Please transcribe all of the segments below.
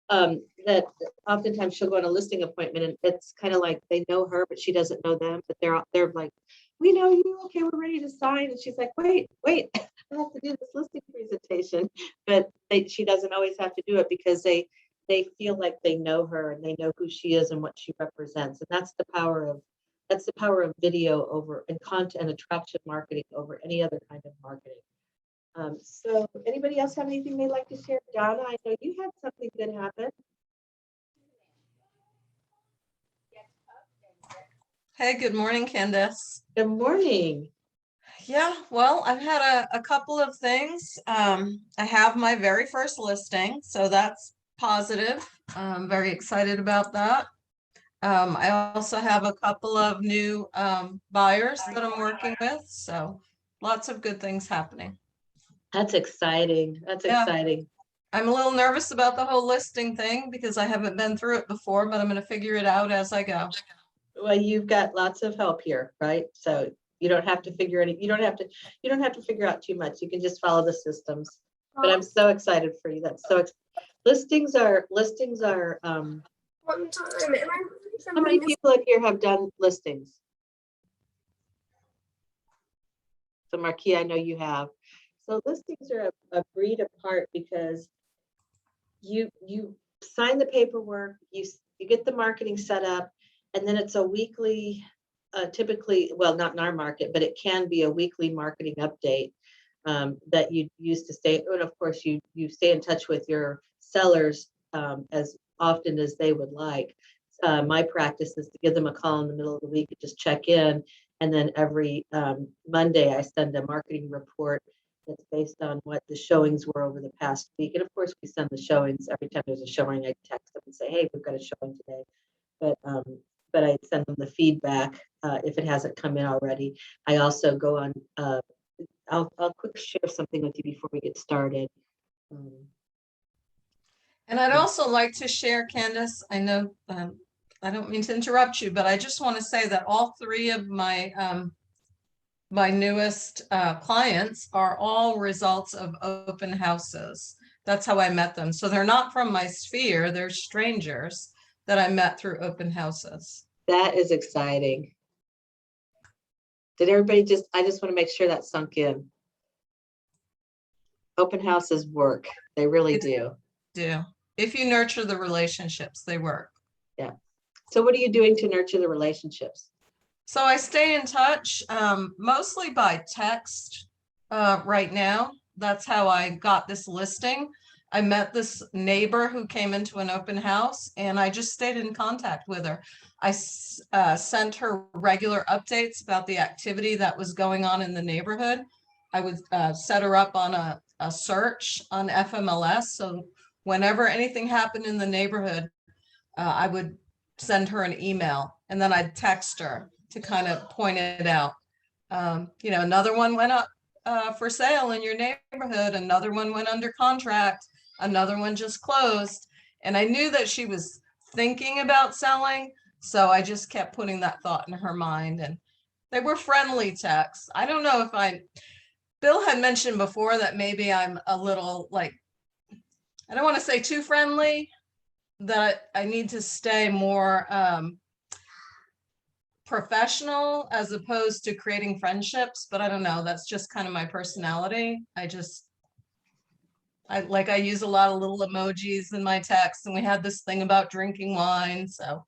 that oftentimes she'll go on a listing appointment and it's kind of like they know her, but she doesn't know them. But they're like, we know you. Okay, we're ready to sign. And she's like, wait, I have to do this listing presentation. But she doesn't always have to do it because they feel like they know her and they know who she is and what she represents. And that's the power of video over and content and attraction marketing over any other kind of marketing. So anybody else have anything they'd like to share? Donna, I know you had something good happen. Hey, good morning, Candace. Good morning. Yeah, well, I've had a couple of things. I have my very first listing, so that's positive. I'm very excited about that. I also have a couple of new buyers that I'm working with, so lots of good things happening. That's exciting. That's Yeah. exciting. I'm a little nervous about the whole listing thing because I haven't been through it before, but I'm going to figure it out as I go. Well, you've got lots of help here, right? So you don't have to figure you don't have to figure out too much. You can just follow the systems. But I'm so excited for you. That's so listings are One time. how many people in here have done listings? So Marquis, I know you have. So listings are a breed apart because you sign the paperwork, you get the marketing set up, and then it's a weekly, typically, well, not in our market, but it can be a weekly marketing update that you use to stay. And of course, you stay in touch with your sellers as often as they would like. My practice is to give them a call in the middle of the week and just check in. And then every Monday, I send a marketing report that's based on what the showings were over the past week. And of course, we send the showings every time there's a showing. I text them and say, "Hey, we've got a showing today." But I send them the feedback if it hasn't come in already. I also go on. I'll quick share something with you before we get started. And I'd also like to share, Candace, I know I don't mean to interrupt you, but I just want to say that all three of my my newest clients are all results of open houses. That's how I met them. So they're not from my sphere, they're strangers that I met through open houses. That is exciting. Did everybody I just want to make sure that sunk in. Open houses work. They really do. If you nurture the relationships, they work. Yeah. So what are you doing to nurture the relationships? So I stay in touch mostly by text right now. That's how I got this listing. I met this neighbor who came into an open house and I just stayed in contact with her. I sent her regular updates about the activity that was going on in the neighborhood. I would set her up on a search on FMLS. So whenever anything happened in the neighborhood, I would send her an email and then I'd text her to kind of point it out. You know, another one went up for sale in your neighborhood. Another one went under contract. Another one just closed. And I knew that she was thinking about selling. So I just kept putting that thought in her mind. And they were friendly texts. I don't know if Bill had mentioned before that maybe I'm a little like, I don't want to say too friendly, that I need to stay more professional as opposed to creating friendships, but I don't know, that's just kind of my personality. I use a lot of little emojis in my text, and we had this thing about drinking wine, so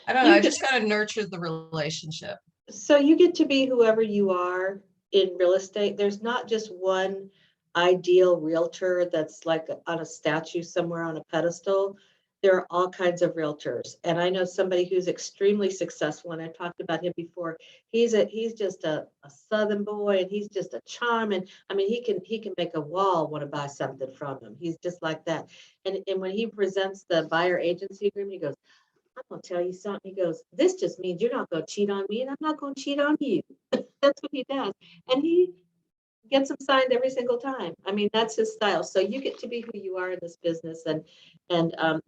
I don't know, I just kind of nurtured the relationship. So you get to be whoever you are in real estate. There's not just one ideal realtor that's like on a statue somewhere on a pedestal. There are all kinds of realtors. And I know somebody who's extremely successful, and I talked about him before. He's just a Southern boy, and he's just a charm. And I mean, he can make a wall want to buy something from him. He's just like that. And when he presents the buyer agency agreement, he goes, "I'm gonna tell you something." He goes, "This just means you're not gonna cheat on me, and I'm not gonna cheat on you." That's what he does. And he gets them signed every single time. I mean, that's his style. So you get to be who you are in this business, and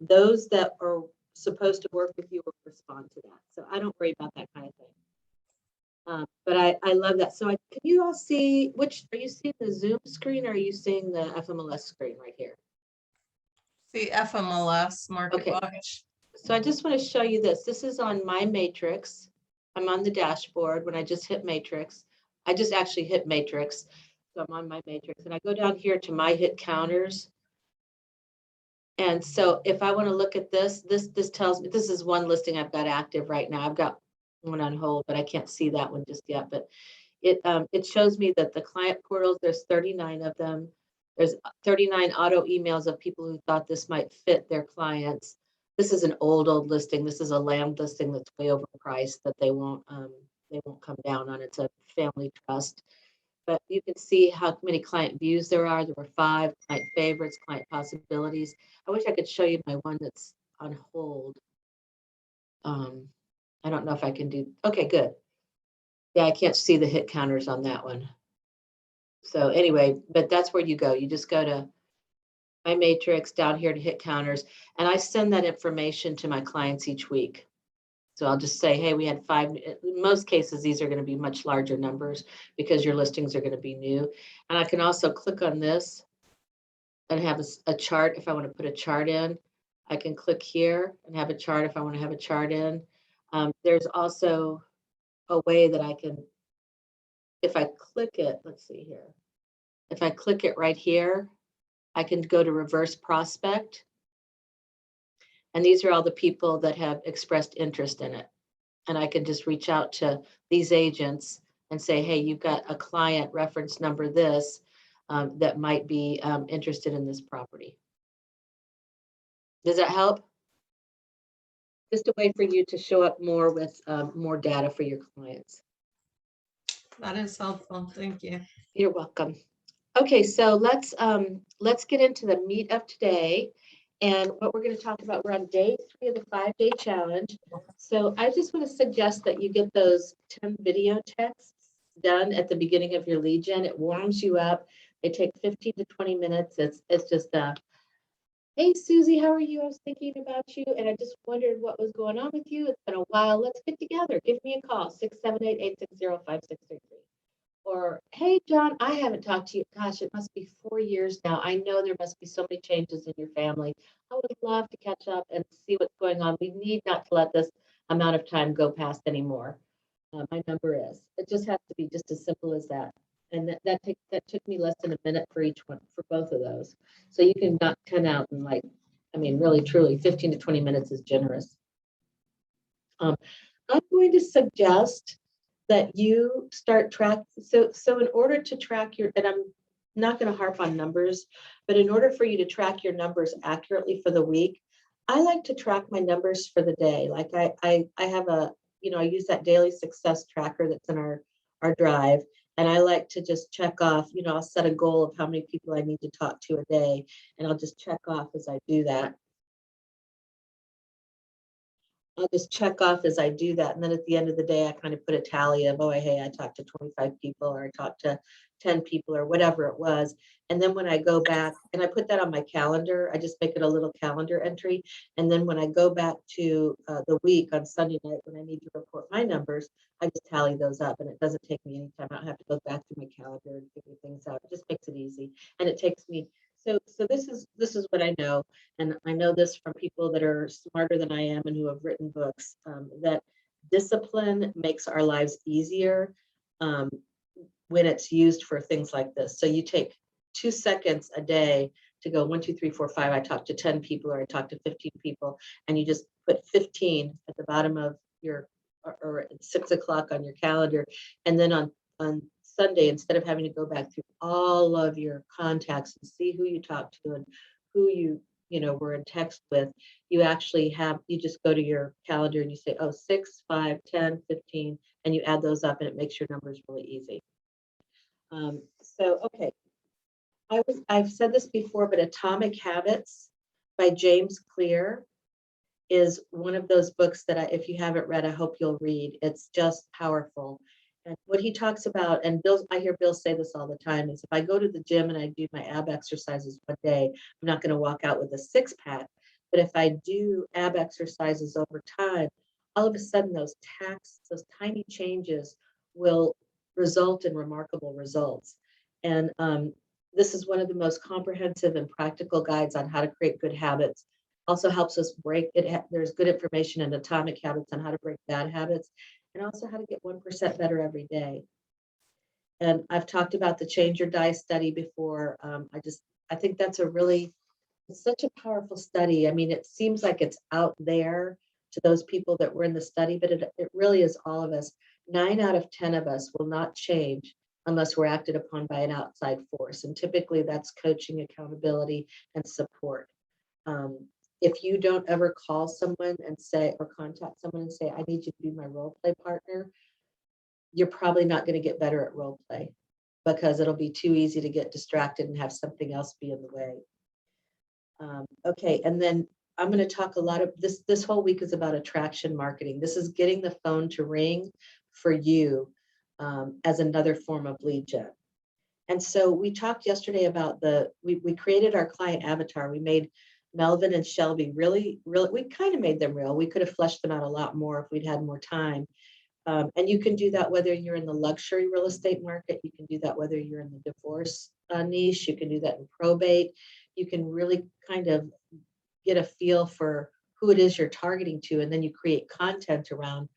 those that are supposed to work with you will respond to that. So I don't worry about that kind of thing. But I love that. So can you all see, are you seeing the Zoom screen or are you seeing the FMLS screen right here? The FMLS Market Okay. Watch. So I just want to show you this. This is on my matrix. I'm on the dashboard. When I just hit matrix, I just actually hit matrix. So I'm on my matrix and I go down here to my hit counters. And so if I want to look at this tells me, this is one listing I've got active right now. I've got one on hold, but I can't see that one just yet. But it shows me that the client portals, there's 39 of them. There's 39 auto emails of people who thought this might fit their clients. This is an old listing. This is a land listing that's way overpriced that they won't come down on. It's a family trust. But you can see how many client views there are. There were 5 client favorites, client possibilities. I wish I could show you my one that's on hold. I don't know if I can do, okay, good. Yeah, I can't see the hit counters on that one. So anyway, but that's where you go. You just go to my matrix down here to hit counters, and I send that information to my clients each week. So I'll just say, hey, we had 5. In most cases, these are going to be much larger numbers because your listings are going to be new. And I can also click on this and have a chart if I want to put a chart in. I can click here and have a chart if I want to have a chart in. There's also a way that I can, if I click it, let's see here. If I click it right here, I can go to reverse prospect. And these are all the people that have expressed interest in it. And I can just reach out to these agents and say, hey, you've got a client reference number this that might be interested in this property. Does that help? Just a way for you to show up more with more data for your clients. That is helpful. Thank you. You're welcome. Okay, so let's get into the meat of today. And what we're going to talk about, we're on day 3 of the 5-day challenge. So I just want to suggest that you get those 10 video texts done at the beginning of your lead gen. It warms you up. They take 15 to 20 minutes. It's just hey, Susie, how are you? I was thinking about you, and I just wondered what was going on with you. It's been a while. Let's get together. Give me a call, 678-860-5633. Or, hey, John, I haven't talked to you. Gosh, it must be 4 years now. I know there must be so many changes in your family. I would love to catch up and see what's going on. We need not to let this amount of time go past anymore. My number is. It just has to be just as simple as that. And that took me less than a minute for each one, for both of those. So you can knock 10 out in really, truly, 15 to 20 minutes is generous. I'm going to suggest that you start track. So in order to track your, and I'm not going to harp on numbers, but in order for you to track your numbers accurately for the week, I like to track my numbers for the day. Like I have a, I use that daily success tracker that's in our drive. And I like to just check off, I'll set a goal of how many people I need to talk to a day. And I'll just check off as I do that. I'll just check off as I do that. And then at the end of the day, I kind of put a tally of, oh, hey, I talked to 25 people or I talked to 10 people or whatever it was. And then when I go back and I put that on my calendar, I just make it a little calendar entry. And then when I go back to the week on Sunday night, when I need to report my numbers, I just tally those up and it doesn't take me any time. I don't have to go back to my calendar and figure things out. It just makes it easy. And it takes me, so this is what I know. And I know this from people that are smarter than I am and who have written books, that discipline makes our lives easier when it's used for things like this. So you take 2 seconds a day to go 1, 2, 3, 4, 5. I talked to 10 people or I talked to 15 people, and you just put 15 at the bottom of your, or at 6 o'clock on your calendar. And then on Sunday, instead of having to go back through all of your contacts and see who you talked to and who you were in text with, you just go to your calendar and you say, oh, 6, 5, 10, 15, and you add those up and it makes your numbers really easy. Okay. I've said this before, but Atomic Habits by James Clear is one of those books that if you haven't read, I hope you'll read. It's just powerful. And what he talks about, and I hear Bill say this all the time, is if I go to the gym and I do my ab exercises one day, I'm not going to walk out with a 6-pack. But if I do ab exercises over time, all of a sudden those tiny changes will result in remarkable results. And This is one of the most comprehensive and practical guides on how to create good habits. Also helps us break it. There's good information in Atomic Habits on how to break bad habits, and also how to get 1% better every day. And I've talked about the Change Your Diet study before. I think that's it's such a powerful study. I mean, it seems like it's out there to those people that were in the study, but it really is all of us. 9 out of 10 of us will not change unless we're acted upon by an outside force. And typically that's coaching, accountability, and support. If you don't ever call someone and say, or contact someone and say, I need you to be my role play partner, you're probably not going to get better at role play, because it'll be too easy to get distracted and have something else be in the way. Okay, and then I'm going to talk a lot of this whole week is about attraction marketing. This is getting the phone to ring for you as another form of lead gen. And so we talked yesterday about we created our client avatar. We made Melvin and Shelby really, we kind of made them real. We could have fleshed them out a lot more if we'd had more time. And you can do that whether you're in the luxury real estate market. You can do that whether you're in the divorce niche. You can do that in probate. You can really kind of get a feel for who it is you're targeting to, and then you create content around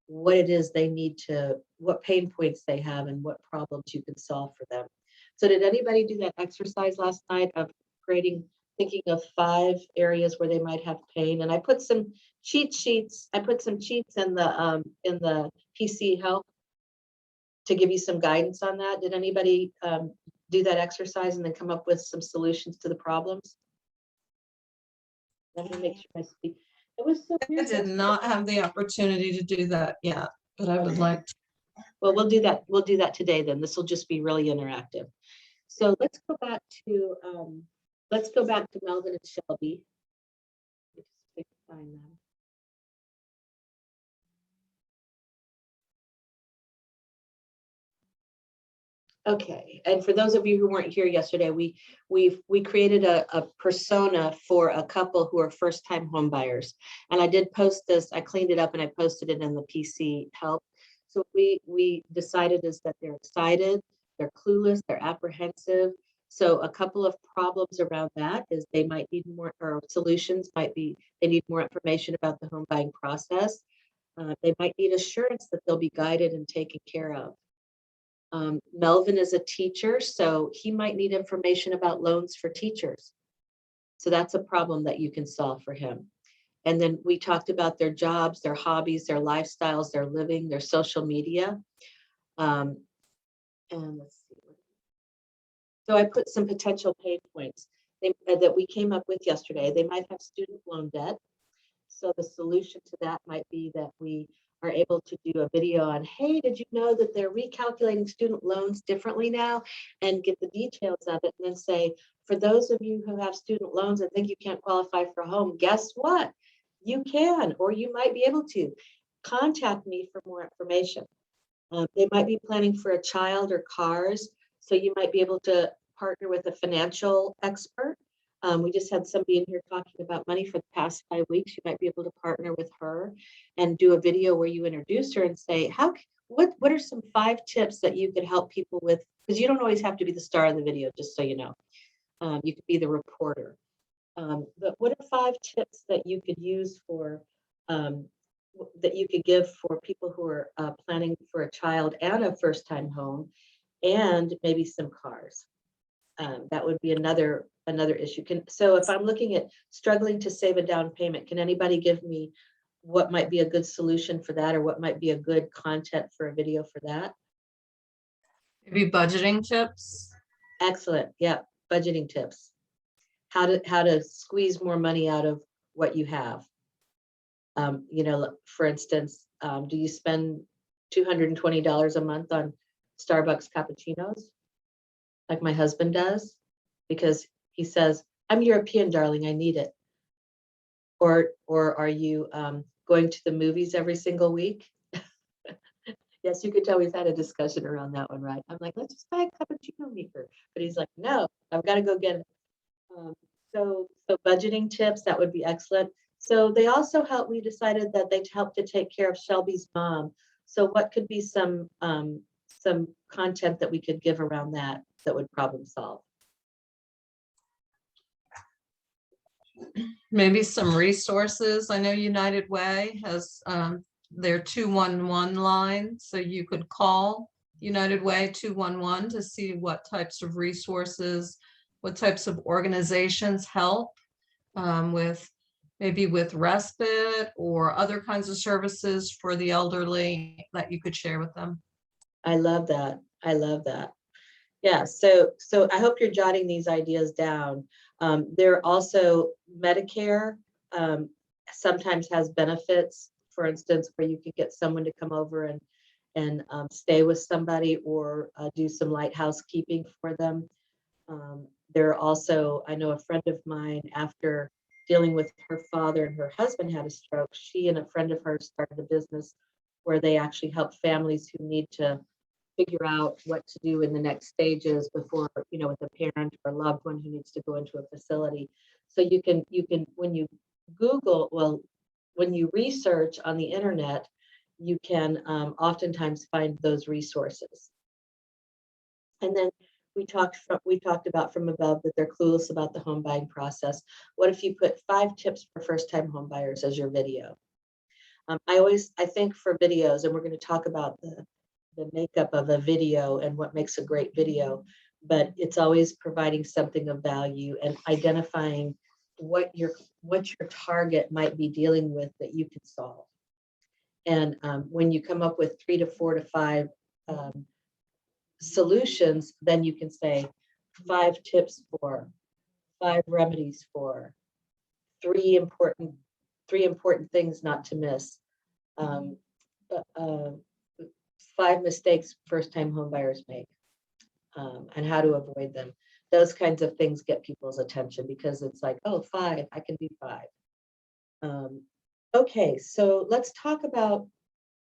what it is they need to, what pain points they have, and what problems you can solve for them. So did anybody do that exercise last night of thinking of 5 areas where they might have pain? And I put some cheat sheets. I put some cheats in the PC help to give you some guidance on that. Did anybody do that exercise and then come up with some solutions to the problems? Let me make sure I speak. It was so I weird. did not have the opportunity to do that yet, but I would like to. Well, we'll do that. We'll do that today then. This will just be really interactive. So let's go back to Melvin and Shelby. Let me just find them. Okay, and for those of you who weren't here yesterday, we created a persona for a couple who are first-time home buyers. And I did post this, I cleaned it up and I posted it in the PC help. So we decided is that they're excited, they're clueless, they're apprehensive. So a couple of problems around that is they might need more, or solutions might be, they need more information about the home buying process. They might need assurance that they'll be guided and taken care of. Melvin is a teacher, so he might need information about loans for teachers. So that's a problem that you can solve for him. And then we talked about their jobs, their hobbies, their lifestyles, their living, their social media. And let's see. So I put some potential pain points that we came up with yesterday. They might have student loan debt. So the solution to that might be that we are able to do a video on, hey, did you know that they're recalculating student loans differently now, and get the details of it, and then say, for those of you who have student loans and think you can't qualify for a home, guess what? You can, or you might be able to. Contact me for more information. They might be planning for a child or cars, so you might be able to partner with a financial expert. We just had somebody in here talking about money for the past 5 weeks. You might be able to partner with her and do a video where you introduce her and say, what are some 5 tips that you could help people with? Because you don't always have to be the star of the video, just so you know. You could be the reporter. But what are 5 tips that you could use for, that you could give for people who are planning for a child and a first-time home, and maybe some cars? That would be another issue. So if I'm looking at struggling to save a down payment, can anybody give me what might be a good solution for that, or what might be a good content for a video for that? Maybe budgeting tips. Excellent. Yeah, budgeting tips. How to squeeze more money out of what you have. For instance, do you spend $220 a month on Starbucks cappuccinos, like my husband does, because he says, I'm European, darling, I need it? Or are you going to the movies every single week? Yes, you could tell we've had a discussion around that one, right? I'm like, let's just buy a cappuccino maker. But he's like, no, I've got to go get it. So budgeting tips, that would be excellent. So they also we decided that they help to take care of Shelby's mom. So what could be some content that we could give around that would problem solve? maybe some resources. I know United Way has their 211 line, so you could call United Way 211 to see what types of resources, what types of organizations help with maybe with respite or other kinds of services for the elderly that you could share with them. I love that. I love that. Yeah, so I hope you're jotting these ideas down. There are also Medicare sometimes has benefits, for instance, where you could get someone to come over and stay with somebody or do some light housekeeping for them. There are also, I know a friend of mine, after dealing with her father and her husband had a stroke, she and a friend of hers started a business where they actually help families who need to figure out what to do in the next stages before, with a parent or a loved one who needs to go into a facility. So you can, when you when you research on the internet, you can oftentimes find those resources. And then we talked about from above that they're clueless about the home buying process. What if you put 5 tips for first-time home buyers as your video? I think for videos, and we're going to talk about the makeup of a video and what makes a great video, but it's always providing something of value and identifying what your target might be dealing with that you can solve. And when you come up with 3 to 4 to 5 solutions, then you can say 5 tips for, 5 remedies for, 3 important things not to miss, 5 mistakes first-time home buyers make, and how to avoid them. Those kinds of things get people's attention because it's like, oh, 5, I can do 5. Okay, so let's talk about,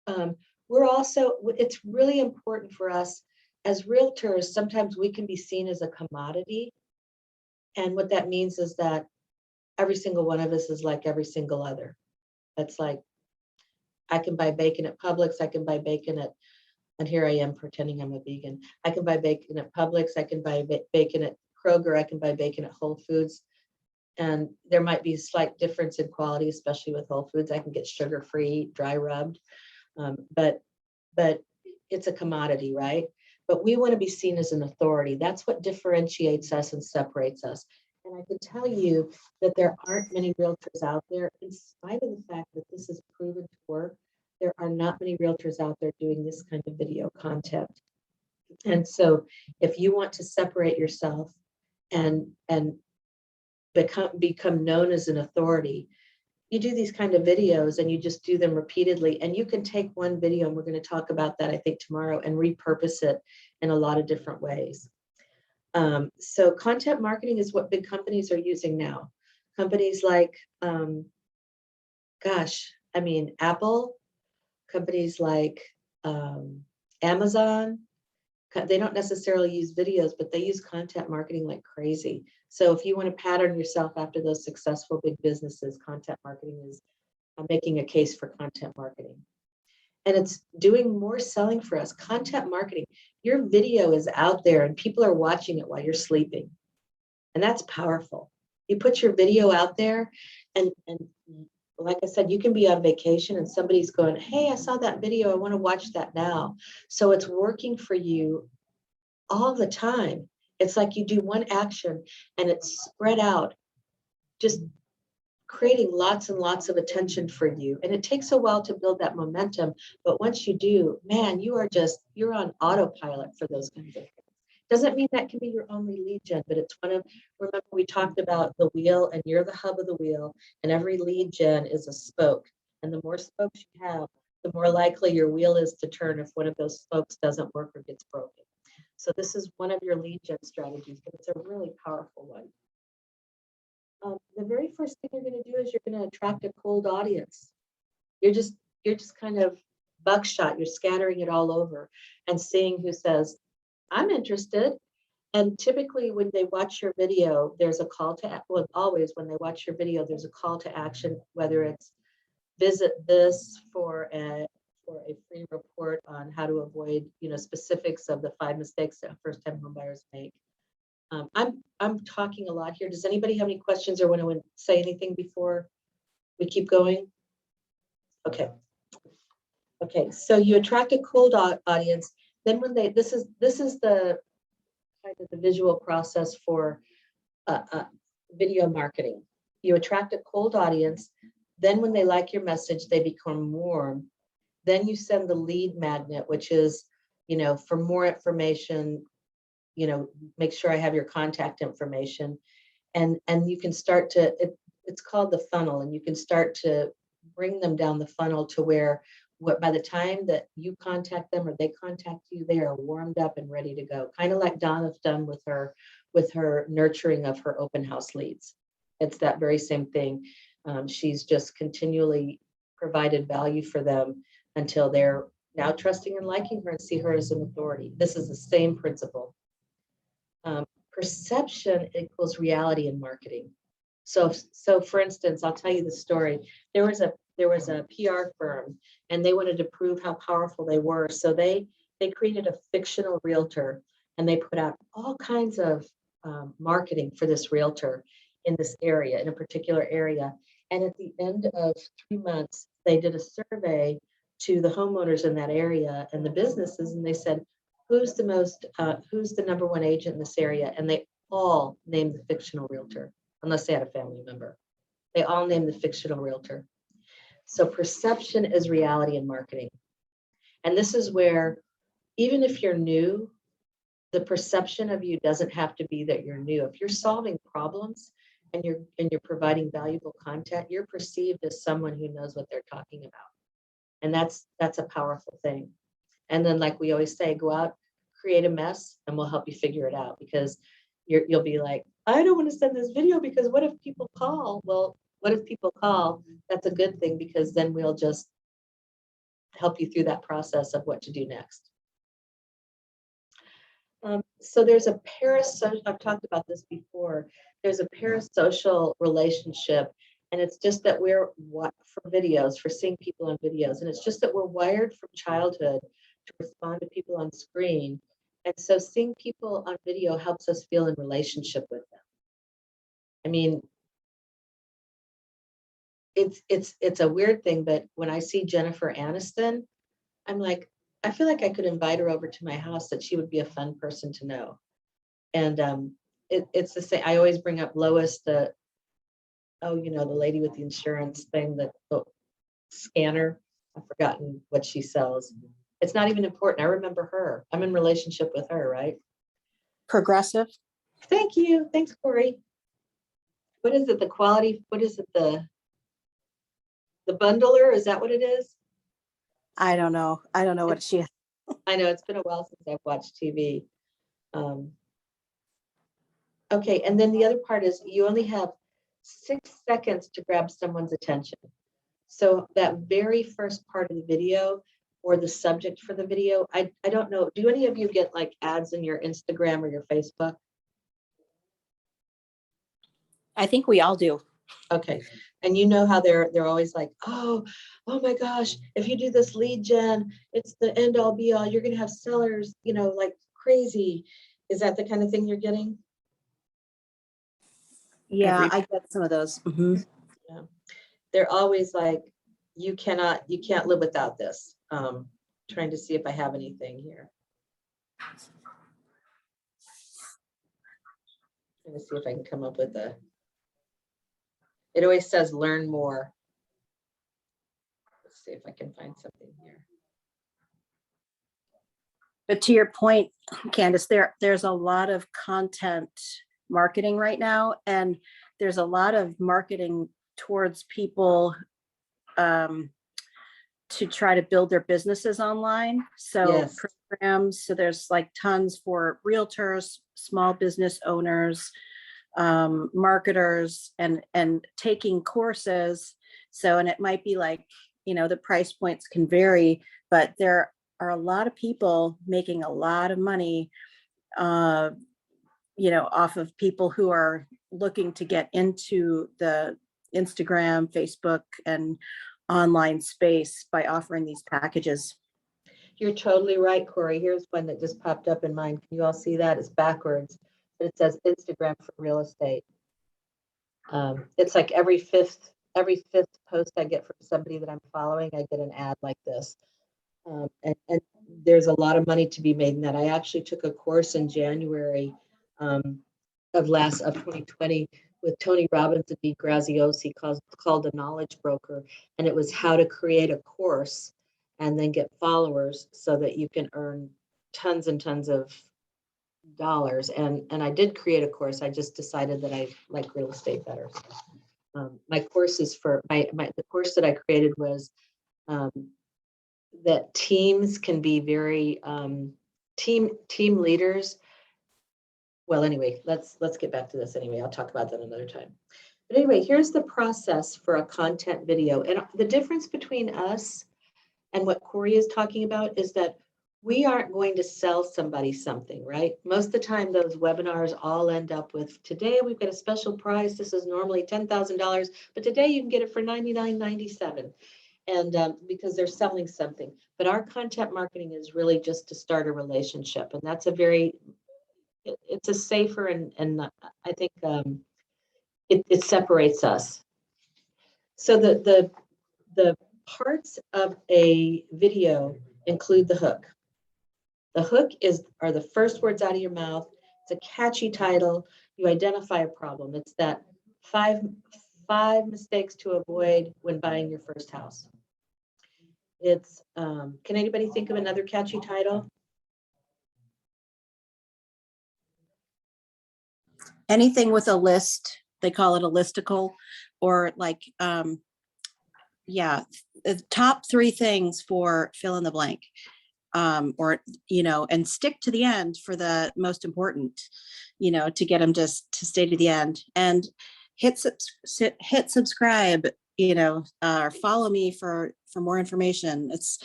it's really important for us as realtors, sometimes we can be seen as a commodity. And what that means is that every single one of us is like every single other. It's like, I can buy bacon at Publix, I can buy bacon at, and here I am pretending I'm a vegan. I can buy bacon at Publix, I can buy bacon at Kroger, I can buy bacon at Whole Foods. And there might be a slight difference in quality, especially with Whole Foods. I can get sugar-free, dry rubbed, but it's a commodity, right? But we want to be seen as an authority. That's what differentiates us and separates us. And I can tell you that there aren't many realtors out there, in spite of the fact that this is proven to work. There are not many realtors out there doing this kind of video content. And so if you want to separate yourself and become known as an authority, you do these kind of videos and you just do them repeatedly, and you can take one video, and we're going to talk about that, I think, tomorrow, and repurpose it in a lot of different ways. So content marketing is what big companies are using now. Companies like, Apple, companies like Amazon, they don't necessarily use videos, but they use content marketing like crazy. So if you want to pattern yourself after those successful big businesses, content marketing is making a case for content marketing. And it's doing more selling for us. Content marketing, your video is out there and people are watching it while you're sleeping. And that's powerful. You put your video out there and like I said, you can be on vacation and somebody's going, hey, I saw that video, I want to watch that now. So it's working for you all the time. It's like you do one action and it's spread out, just creating lots and lots of attention for you. And it takes a while to build that momentum, but once you do, man, you're on autopilot for those kinds of things. Doesn't mean that can be your only lead gen, but it's remember we talked about the wheel, and you're the hub of the wheel, and every lead gen is a spoke. And the more spokes you have, the more likely your wheel is to turn if one of those spokes doesn't work or gets broken. So this is one of your lead gen strategies, but it's a really powerful one. The very first thing you're going to do is you're going to attract a cold audience. You're just kind of buckshot. You're scattering it all over and seeing who says, I'm interested. And typically when they watch your video, there's a call to, well, always when they watch your video, there's a call to action, whether it's visit this for a free report on how to avoid, specifics of the 5 mistakes that first-time home buyers make. I'm talking a lot here. Does anybody have any questions or want to say anything before we keep going? Okay. Okay, so you attract a cold audience. Then when this is the kind of the visual process for video marketing. You attract a cold audience. Then when they like your message, they become warm. Then you send the lead magnet, which is, for more information, make sure I have your contact information. And you can start to, it's called the funnel, and you can start to bring them down the funnel to where by the time that you contact them or they contact you, they are warmed up and ready to go. Kind of like Donna's done with her nurturing of her open house leads. It's that very same thing. She's just continually provided value for them until they're now trusting and liking her and see her as an authority. This is the same principle. Perception equals reality in marketing. So for instance, I'll tell you the story. There was a PR firm, and they wanted to prove how powerful they were. So they created a fictional realtor, and they put out all kinds of marketing for this realtor in this area, in a particular area. And at the end of 3 months, they did a survey to the homeowners in that area and the businesses, and they said, who's the number one agent in this area? And they all named the fictional realtor, unless they had a family member. They all named the fictional realtor. So perception is reality in marketing. And this is where, even if you're new, the perception of you doesn't have to be that you're new. If you're solving problems and you're providing valuable content, you're perceived as someone who knows what they're talking about. And that's a powerful thing. And then, like we always say, go out, create a mess, and we'll help you figure it out, because you'll be like, I don't want to send this video because what if people call? Well, what if people call? That's a good thing, because then we'll just help you through that process of what to do next. So there's a parasocial, I've talked about this before, there's a parasocial relationship, and it's just that for seeing people on videos, and it's just that we're wired from childhood to respond to people on screen. And so seeing people on video helps us feel in relationship with them. I mean, it's a weird thing, but when I see Jennifer Aniston, I'm like, I feel like I could invite her over to my house, that she would be a fun person to know. And it's the same. I always bring up Lois, the lady with the insurance thing, the scanner. I've forgotten what she sells. It's not even important. I remember her. I'm in relationship with her, right? Progressive. Thank you. Thanks, Corey. What is it? The quality? What is it? The bundler? Is that what it is? I don't know. I don't know what she is. I know it's been a while since I've watched TV. Okay, and then the other part is you only have 6 seconds to grab someone's attention. So that very first part of the video, or the subject for the video, I don't know. Do any of you get like ads in your Instagram or your Facebook? I think we all do. Okay, and you know how they're always like, oh my gosh, if you do this lead gen, it's the end all be all. You're gonna have sellers, like crazy. Is that the kind of thing you're getting? Yeah, I get some of those. Mm-hmm. Yeah, they're always like, you can't live without this. Trying to see if I have anything here. Trying to see if I can come up with it always says learn more. Let's see if I can find something here. But to your point, Candace, there's a lot of content marketing right now, and there's a lot of marketing towards people to try to build their businesses online. So Yes. programs, so there's like tons for realtors, small business owners, marketers, and taking courses. So, and it might be like, the price points can vary, but there are a lot of people making a lot of money, off of people who are looking to get into the Instagram, Facebook, and online space by offering these packages. You're totally right, Corey. Here's one that just popped up in mind. Can you all see that? It's backwards. but it says Instagram for real estate. It's like every fifth post I get from somebody that I'm following, I get an ad like this. And there's a lot of money to be made in that. I actually took a course in January of 2020 with Tony Robbins and Dee Graziosi called The Knowledge Broker. And it was how to create a course and then get followers so that you can earn tons and tons of dollars. And I did create a course. I just decided that I like real estate better. My course is for the course that I created was that teams can be very team leaders. Well, anyway, let's get back to this anyway. I'll talk about that another time. But anyway, here's the process for a content video. And the difference between us and what Corey is talking about is that we aren't going to sell somebody something, right? Most of the time, those webinars all end up with, today we've got a special price. This is normally $10,000, but today you can get it for $99.97. And because they're selling something. But our content marketing is really just to start a relationship. And that's it's a safer and I think it separates us. So the parts of a video include the hook. The hook are the first words out of your mouth. It's a catchy title. You identify a problem. It's that five mistakes to avoid when buying your first house. It's, can anybody think of another catchy title? Anything with a list, they call it a listicle, or like, yeah, the top 3 things for fill in the blank. Or, and stick to the end for the most important, to get them just to stay to the end, and hit subscribe, or follow me for more information. It's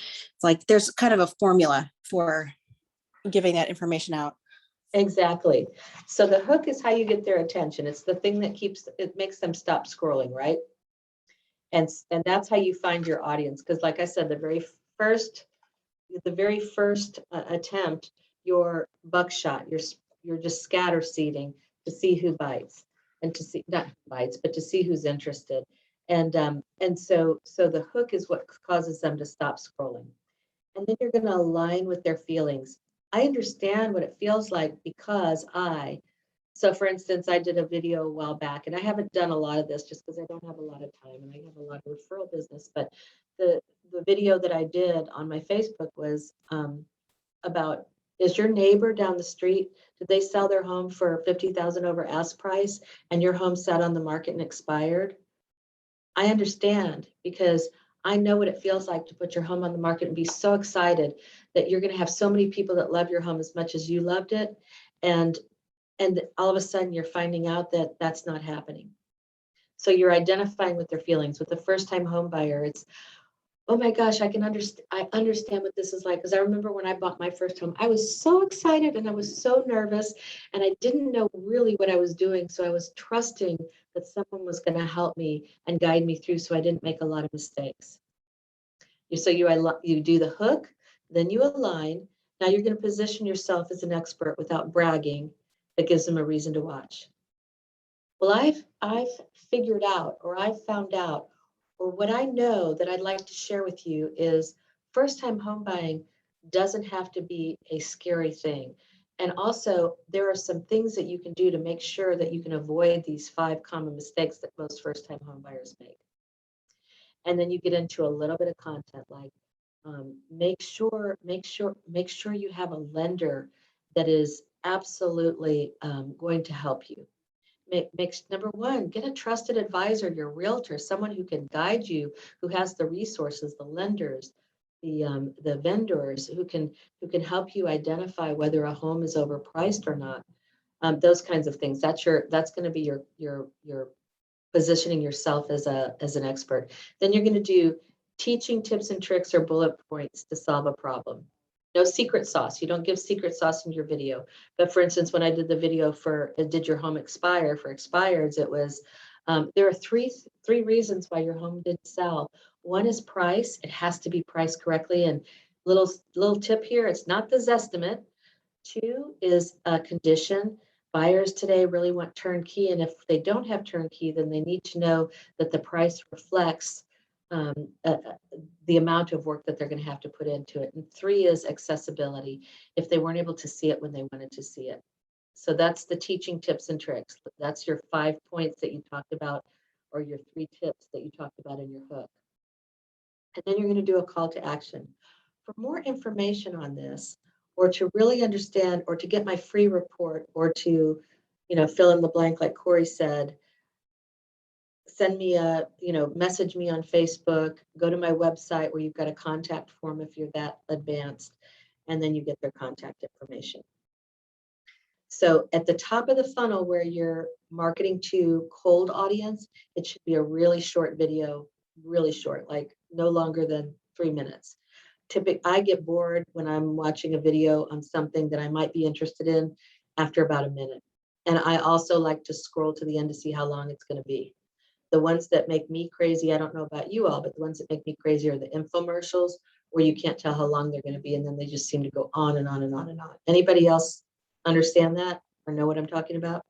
like, there's kind of a formula for giving that information out. Exactly. So the hook is how you get their attention. It's the thing that makes them stop scrolling, right? And that's how you find your audience. Because like I said, the very first attempt, you're buckshot, you're just scatter seeding to see who bites, and to see, not who bites, but to see who's interested. And so the hook is what causes them to stop scrolling. And then you're going to align with their feelings. I understand what it feels like because so for instance, I did a video a while back, and I haven't done a lot of this just because I don't have a lot of time and I have a lot of referral business, but the video that I did on my Facebook was about, is your neighbor down the street, did they sell their home for $50,000 over ask price and your home sat on the market and expired? I understand, because I know what it feels like to put your home on the market and be so excited that you're going to have so many people that love your home as much as you loved it. And all of a sudden you're finding out that that's not happening. So you're identifying with their feelings. With the first-time home buyer, it's, oh my gosh, I understand what this is like. Because I remember when I bought my first home, I was so excited and I was so nervous and I didn't know really what I was doing. So I was trusting that someone was going to help me and guide me through so I didn't make a lot of mistakes. So you do the hook, then you align. Now you're going to position yourself as an expert without bragging. That gives them a reason to watch. Well, I've figured out, or I've found out, or what I know that I'd like to share with you is first-time home buying doesn't have to be a scary thing. And also, there are some things that you can do to make sure that you can avoid these 5 common mistakes that most first-time home buyers make. And then you get into a little bit of content like make sure you have a lender that is absolutely going to help you. Number 1, get a trusted advisor, your realtor, someone who can guide you, who has the resources, the lenders, the vendors who can help you identify whether a home is overpriced or not. Those kinds of things. That's going to be your positioning yourself as an expert. Then you're going to do teaching tips and tricks or bullet points to solve a problem. No secret sauce. You don't give secret sauce in your video. But for instance, when I did the video for Did Your Home Expire? For expireds, it was, there are three reasons why your home didn't sell. 1 is price. It has to be priced correctly. And little tip here, it's not the Zestimate. 2 is a condition. buyers today really want turnkey, and if they don't have turnkey, then they need to know that the price reflects um, uh, uh, the amount of work that they're going to have to put into it. And 3 is accessibility, if they weren't able to see it when they wanted to see it. So that's the teaching tips and tricks. That's your 5 points that you talked about, or your 3 tips that you talked about in your hook. And then you're going to do a call to action. For more information on this, or to really understand, or to get my free report, or to, fill in the blank, like Corey said, send me message me on Facebook, go to my website where you've got a contact form if you're that advanced, and then you get their contact information. So at the top of the funnel where you're marketing to cold audience, it should be a really short video, really short, like no longer than 3 minutes. Typically, I get bored when I'm watching a video on something that I might be interested in after about a minute. And I also like to scroll to the end to see how long it's going to be. The ones that make me crazy, I don't know about you all, but the ones that make me crazy are the infomercials where you can't tell how long they're going to be, and then they just seem to go on and on and on and on. Anybody else understand that or know what I'm talking about?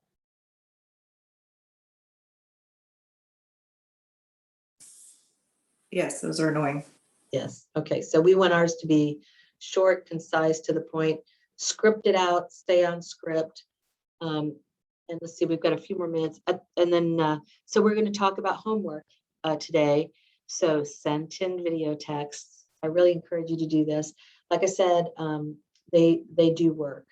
Yes, those are annoying. Yes. Okay. So we want ours to be short, concise, to the point, script it out, stay on script. And let's see, we've got a few more minutes. And then, so we're going to talk about homework today. So sent in video texts. I really encourage you to do this. Like I said, they do work.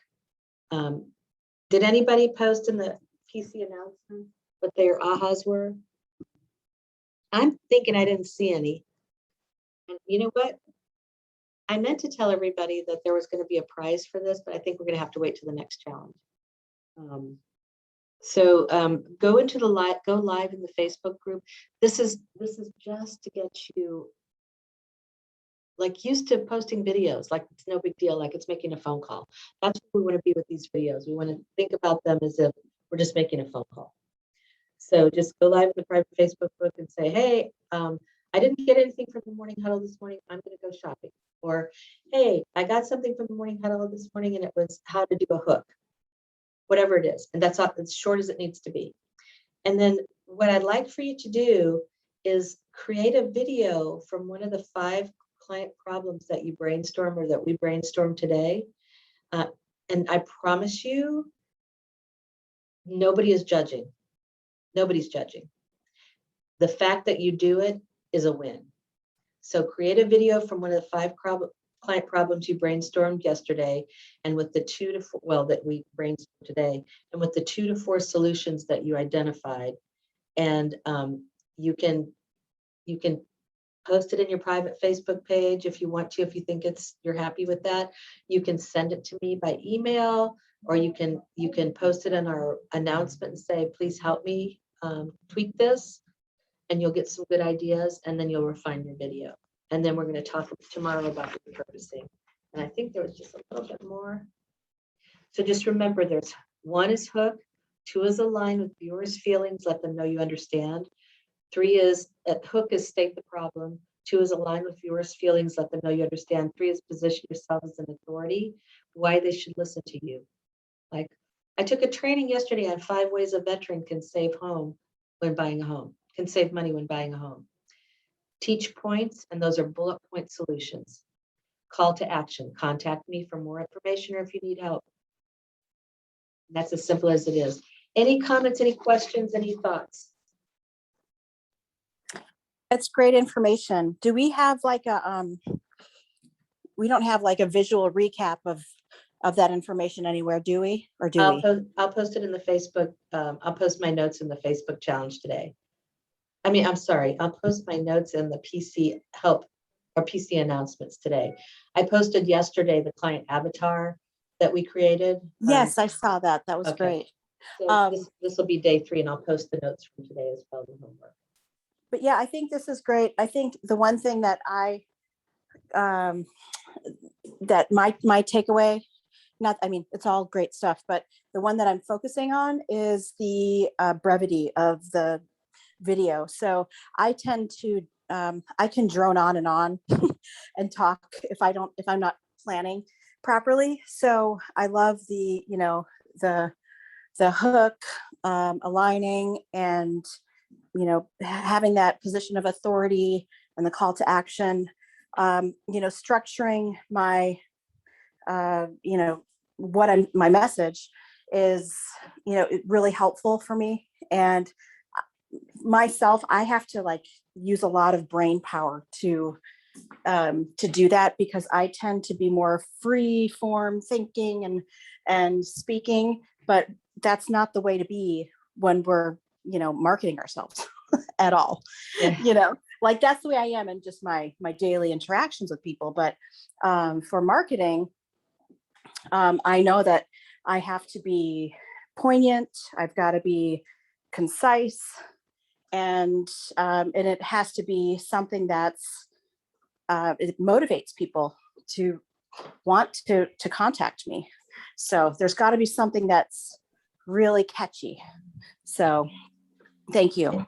Did anybody post in the PC announcement what their ahas were? I'm thinking I didn't see any. And you know what? I meant to tell everybody that there was going to be a prize for this, but I think we're going to have to wait till the next challenge. So go live in the Facebook group. This is just to get you like used to posting videos, like it's no big deal, like it's making a phone call. That's what we want to be with these videos. We want to think about them as if we're just making a phone call. So just go live in the private Facebook group and say, hey, I didn't get anything from the morning huddle this morning. I'm going to go shopping. Or, hey, I got something from the morning huddle this morning and it was how to do a hook, whatever it is. And that's as short as it needs to be. And then what I'd like for you to do is create a video from one of the 5 client problems that you brainstorm or that we brainstormed today. And I promise you, nobody is judging. Nobody's judging. The fact that you do it is a win. So create a video from one of the 5 client problems you brainstormed yesterday, and with the 2 to 4, well, that we brainstormed today, and with the 2 to 4 solutions that you identified. And you can post it in your private Facebook page if you want to, if you think you're happy with that. You can send it to me by email, or you can post it in our announcement and say, please help me tweak this, and you'll get some good ideas, and then you'll refine your video. And then we're going to talk tomorrow about repurposing. And I think there was just a little bit more. So just remember, there's 1 is hook, 2 is align with viewers' feelings, let them know you understand. 3 is hook is state the problem. 2 is align with viewers' feelings, let them know you understand. 3 is position yourself as an authority, why they should listen to you. Like I took a training yesterday on 5 ways a veteran can save home when buying a home, can save money when buying a home. Teach points, and those are bullet point solutions. Call to action, contact me for more information or if you need help. That's as simple as it is. Any comments, any questions, any thoughts? That's great information. Do we have like we don't have like a visual recap of that information anywhere, do we? Or do we? I'll post it in the Facebook. I'll post my notes in the Facebook challenge today. I'm sorry, I'll post my notes in the PC help or PC announcements today. I posted yesterday the client avatar that we created. Yes, I saw that. That was okay. great. So this will be day 3, and I'll post the notes from today as well, the homework. But yeah, I think this is great. I think the one thing that that my takeaway, it's all great stuff, but the one that I'm focusing on is the brevity of the video. So I tend to I can drone on and talk if I'm not planning properly. So I love the the hook, aligning, and, having that position of authority and the call to action, structuring my, my message is, really helpful for me. And myself, I have to like use a lot of brain power to do that, because I tend to be more free form thinking and speaking, but that's not the way to be when we're, marketing ourselves at all. Yeah. Like that's the way I am in just my daily interactions with people. But for marketing, I know that I have to be poignant. I've got to be concise, and it has to be something that's it motivates people to want to contact me. So there's got to be something that's really catchy. So thank you.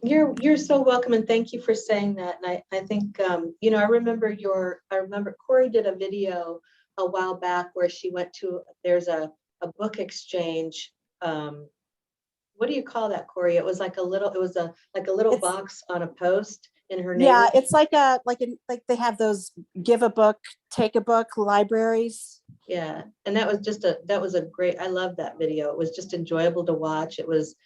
You're so welcome, and thank you for saying that. And I think I remember Corey did a video a while back where she went to, there's a book exchange. What do you call that, Corey? It was like a little It's- box on a post in her Yeah, neighborhood. it's like they have those give a book, take a book libraries. Yeah, and that was a great, I love that video. It was just enjoyable to watch. It was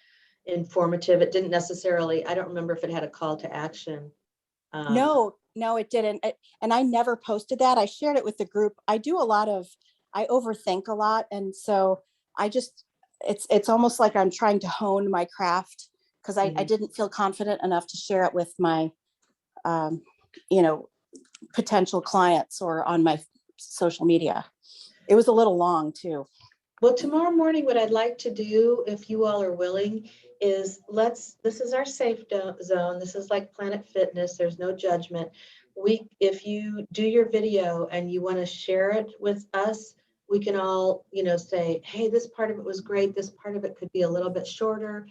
informative. It didn't necessarily, I don't remember if it had a call to action. No, it didn't. And I never posted that. I shared it with the group. I overthink a lot. And so it's almost like I'm trying to hone my craft, because I didn't feel confident enough to share it with my, potential clients or on my social media. It was a little long too. Well, tomorrow morning, what I'd like to do, if you all are willing, is this is our safe zone. This is like Planet Fitness. There's no judgment. If you do your video and you want to share it with us, we can all, say, hey, this part of it was great. This part of it could be a little bit shorter,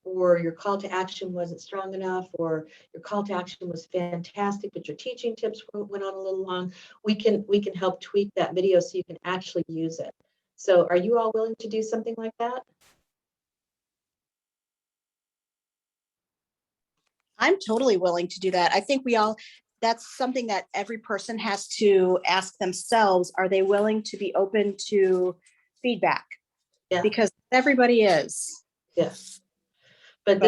or your call to action wasn't strong enough, or your call to action was fantastic, but your teaching tips went on a little long. We can help tweak that video so you can actually use it. So are you all willing to do something like that? I'm totally willing to do that. I think that's something that every person has to ask themselves. Are they willing to be open to feedback? Yeah. Because everybody is. Yes. But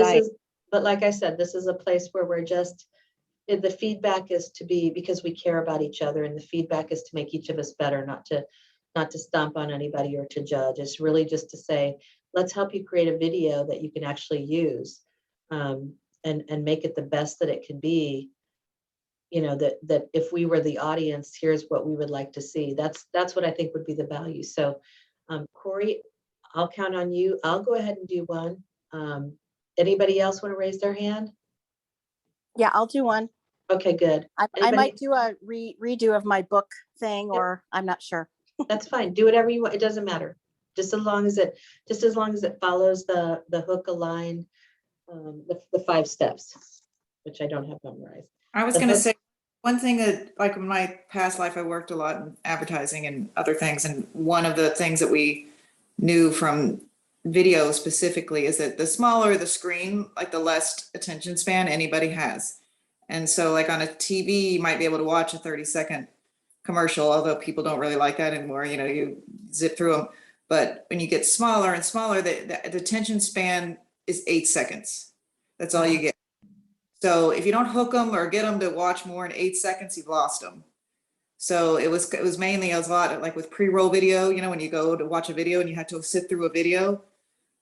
like I said, this is a place where the feedback is to be, because we care about each other, and the feedback is to make each of us better, not to stomp on anybody or to judge. It's really just to say, let's help you create a video that you can actually use, and make it the best that it can be. That if we were the audience, here's what we would like to see. That's what I think would be the value. So, Corey, I'll count on you. I'll go ahead and do one. Anybody else want to raise their hand? Yeah, I'll do one. Okay, good. I might do a redo of my book thing, or I'm not sure. That's fine. Do whatever you want. It doesn't matter. Just as long as it follows the hook, align, the 5 steps, which I don't have memorized. I was going to say one thing that, like in my past life, I worked a lot in advertising and other things. And one of the things that we knew from video specifically is that the smaller the screen, like the less attention span anybody has. And so like on a TV, you might be able to watch a 30-second commercial, although people don't really like that anymore. You zip through them. But when you get smaller and smaller, the attention span is 8 seconds. That's all you get. So if you don't hook them or get them to watch more in 8 seconds, you've lost them. So it was mainly a lot like with pre-roll video, when you go to watch a video and you had to sit through a video,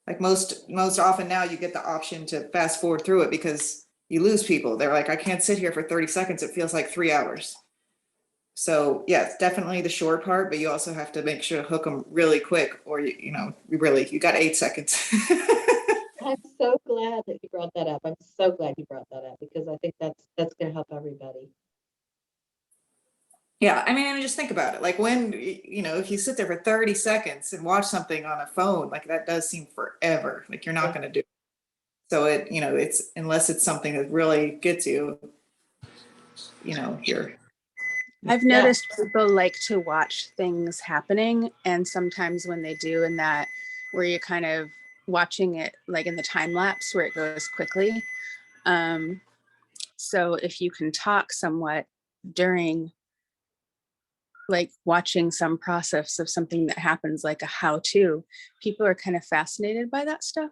like most often now you get the option to fast forward through it because you lose people. They're like, I can't sit here for 30 seconds. It feels like 3 hours. So yeah, it's definitely the short part, but you also have to make sure to hook them really quick, or you got 8 seconds. I'm so glad that you brought that up. I'm so glad you brought that up, because I think that's going to help everybody. Yeah, I mean, just think about it. Like when, if you sit there for 30 seconds and watch something on a phone, like that does seem forever. Like you're not going to do it. So it's, unless it's something that really gets you, here. I've noticed people like to watch things happening, and sometimes when they do, and that where you're kind of watching it like in the time lapse where it goes quickly. So if you can talk somewhat during like watching some process of something that happens, like a how-to, people are kind of fascinated by that stuff.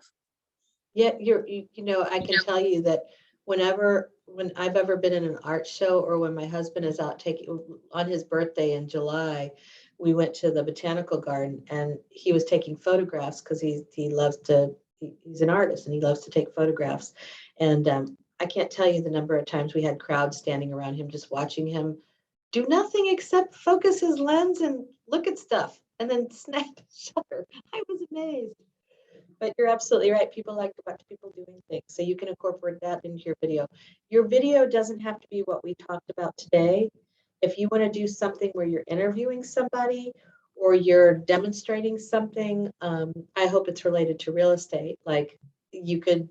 Yeah, you know, I can tell you that when I've ever been in an art show, or when my husband is out taking, on his birthday in July, we went to the botanical garden and he was taking photographs because he loves to, he's an artist and he loves to take photographs. And I can't tell you the number of times we had crowds standing around him just watching him do nothing except focus his lens and look at stuff and then snap the shutter. I was amazed. But you're absolutely right. People like to watch people doing things. So you can incorporate that into your video. Your video doesn't have to be what we talked about today. If you want to do something where you're interviewing somebody or you're demonstrating something, I hope it's related to real estate. Like you could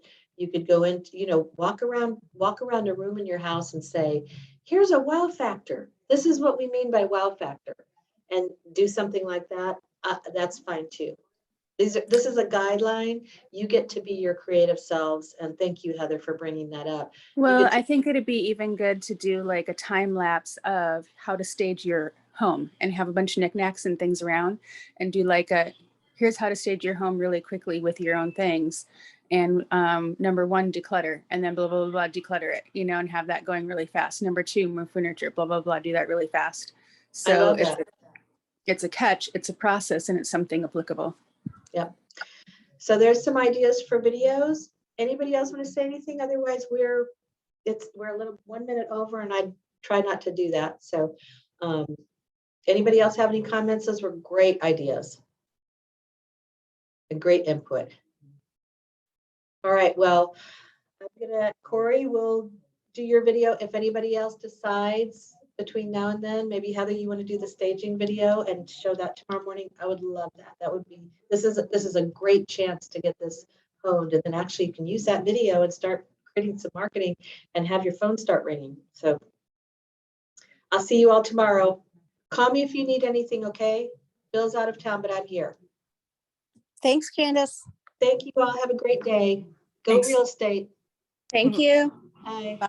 go into, you know, walk around a room in your house and say, here's a wow factor. This is what we mean by wow factor. And do something like that. That's fine too. This is a guideline. You get to be your creative selves. And thank you, Heather, for bringing that up. Well, I think it'd be even good to do like a time lapse of how to stage your home and have a bunch of knickknacks and things around and do like here's how to stage your home really quickly with your own things. And number one, declutter, and then blah, blah, blah, blah, declutter it, you know, and have that going really fast. Number two, move furniture, blah, blah, blah, do that really fast. So it's a catch, it's a process, and it's something applicable. Yep. So there's some ideas for videos. Anybody else want to say anything? Otherwise, we're a little 1 minute over, and I try not to do that. So anybody else have any comments? Those were great ideas and great input. All right, well, Corey will do your video. If anybody else decides between now and then, maybe Heather, you want to do the staging video and show that tomorrow morning? I would love that. That would be, this is a great chance to get this honed, and then actually you can use that video and start creating some marketing and have your phone start ringing. So I'll see you all tomorrow. Call me if you need anything, okay? Bill's out of town, but I'm here. Thanks, Candace. Thank you all. Have a great day. Go Thanks. real estate. Thank you. Bye. Bye.